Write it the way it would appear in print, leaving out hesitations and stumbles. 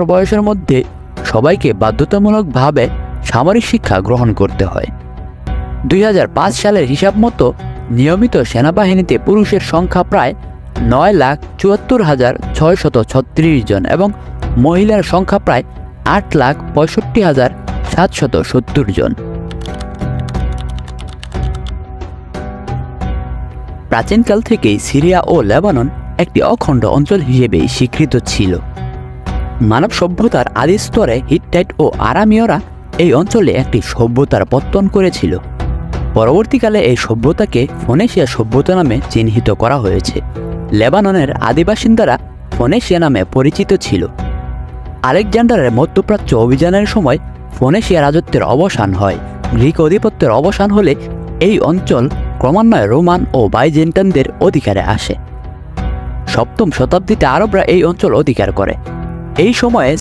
বয়সের মধ্যে সবাইকে বাধ্যতামূলকভাবে সামরিক শিক্ষা গ্রহণ করতে হয়। 2005 সালের হিসাব মতো নিয়মিত সেনাবাহিনীতে পুরুষের সংখ্যা প্রায় 9,74,636 জন এবং মহিলার সংখ্যা প্রায় 8,65,770 জন। প্রাচীনকাল থেকেই সিরিয়া ও লেবানন একটি অখণ্ড অঞ্চল হিসেবে স্বীকৃত ছিল। মানব সভ্যতার আদি স্তরে হিট্টাইট ও আরামীয়রা এই অঞ্চলে একটি সভ্যতার পত্তন করেছিল। পরবর্তীকালে এই সভ্যতাকে ফোনেশিয়া সভ্যতা নামে চিহ্নিত করা হয়েছে। লেবাননের আদিবাসিন্দারা ফোনেশিয়া নামে পরিচিত ছিল। আলেকজান্ডারের মধ্যপ্রাচ্য অভিযানের সময় ফোনেশিয়া রাজত্বের অবসান হয়। গ্রিক আধিপত্যের অবসান হলে এই অঞ্চল ক্রমান্বয়ে রোমান ও বাইজেন্টাইনদের অধিকারে আসে। 7ম শতাব্দীতে আরবরা এই অঞ্চল অধিকার করে। এই সময়ে